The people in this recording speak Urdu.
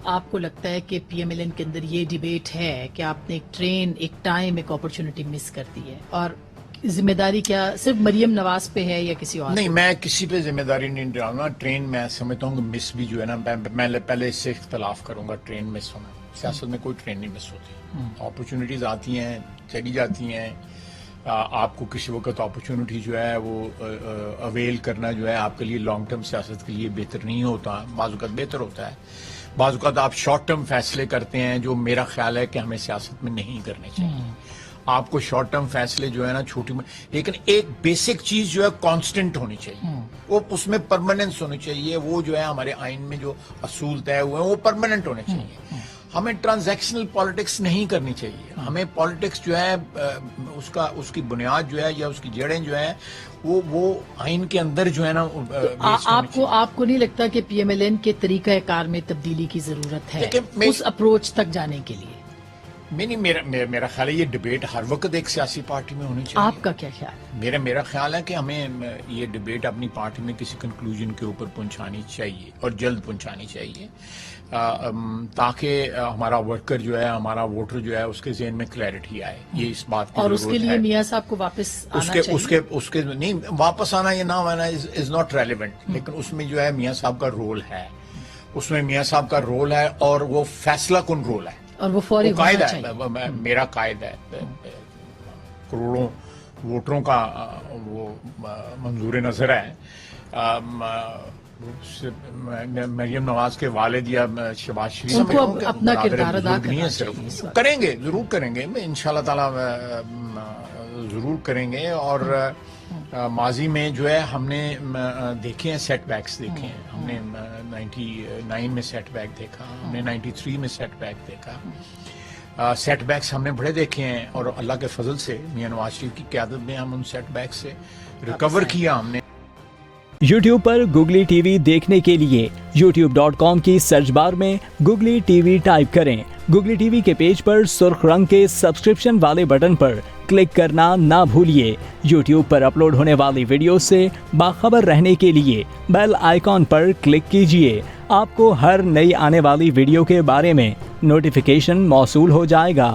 آپ کو لگتا ہے کہ پی ایم ایل این کے اندر یہ ڈیبیٹ ہے کہ آپ نے ایک ٹرین ایک ٹائم ایک اپرچونٹی مس کر دی ہے، اور ذمہ داری کیا صرف مریم نواز پہ ہے یا کسی اور نہیں، میں کسی پہ ذمہ داری نہیں ڈالوں گا. ٹرین میں سمجھتا ہوں کہ مس بھی جو ہے نا، میں پہلے اس سے اختلاف کروں گا. ٹرین مس ہونا، سیاست میں کوئی ٹرین نہیں مس ہوتی. اپرچونیٹیز آتی ہیں، چلی جاتی ہیں. آپ کو کسی وقت اپرچونیٹی جو ہے وہ اویل کرنا جو ہے آپ کے لیے لانگ ٹرم سیاست کے لیے بہتر نہیں ہوتا. بعض اوقات بہتر ہوتا ہے. بعض اوقات آپ شارٹ ٹرم فیصلے کرتے ہیں جو میرا خیال ہے کہ ہمیں سیاست میں نہیں کرنے چاہیے. آپ کو شارٹ ٹرم فیصلے جو ہے نا چھوٹی لیکن ایک بیسک چیز جو ہے کانسٹنٹ ہونی چاہیے. وہ اس میں پرماننس ہونی چاہیے. وہ جو ہے ہمارے آئین میں جو اصول طے ہوئے ہیں وہ پرماننٹ ہونے چاہیے. ہمیں ٹرانزیکشنل پالیٹکس نہیں کرنی چاہیے. ہمیں پالیٹکس جو ہے اس کی بنیاد جو ہے یا اس کی جڑیں جو ہے وہ آئین کے اندر جو ہے نا. آپ کو نہیں لگتا کہ پی ایم ایل این کے طریقہ کار میں تبدیلی کی ضرورت ہے اس اپروچ تک جانے کے لیے؟ نہیں، میرا خیال ہے یہ ڈیبیٹ ہر وقت ایک سیاسی پارٹی میں ہونی چاہیے. آپ کا کیا خیال ہے؟ میرا خیال ہے کہ ہمیں یہ ڈیبیٹ اپنی پارٹی میں کسی کنکلوژن کے اوپر پہنچانی چاہیے اور جلد پہنچانی چاہیے، تاکہ ہمارا ورکر جو ہے، ہمارا ووٹر جو ہے، اس کے ذہن میں کلیئرٹی آئے. یہ اس بات کی اور ضرورت ہے. اس کے لیے میاں صاحب کو واپس آنا چاہیے. اس کے نہیں، واپس آنا یا نہ آنا از ناٹ ریلیونٹ، لیکن اس میں جو ہے میاں صاحب کا رول ہے. اس میں میاں صاحب کا رول ہے اور وہ فیصلہ کن رول ہے. اور وہ فوری قائد ہے، میرا قائد ہے. کروڑوں ووٹروں کا وہ منظور نظر ہے. مریم نواز کے والد یا شہباز شریف کو اپنا کردار ادا کرنا چاہیے. کریں گے، ضرور کریں گے. انشاءاللہ تعالی ضرور کریں گے. اور ماضی میں جو ہے ہم نے دیکھے ہیں سیٹ بیکس دیکھے ہیں. ہم نے 99 میں سیٹ بیک دیکھا، ہم نے 93 میں سیٹ بیک دیکھا. سیٹ بیکس ہم نے بڑے دیکھے ہیں اور اللہ کے فضل سے میاں نواز شریف کی قیادت میں ہم ان سیٹ بیک سے ریکور کیا. ہم نے یوٹیوب پر گوگلی ٹی وی دیکھنے کے لیے youtube.com کی سرچ بار میں گوگلی ٹی وی ٹائپ کریں. گوگلی ٹی وی کے پیج پر سرخ رنگ کے سبسکرپشن والے بٹن پر کلک کرنا نہ بھولیے. یوٹیوب پر اپلوڈ ہونے والی ویڈیو سے باخبر رہنے کے لیے بیل آئیکن پر کلک کیجیے. آپ کو ہر نئی آنے والی ویڈیو کے بارے میں نوٹیفیکیشن موصول ہو جائے گا.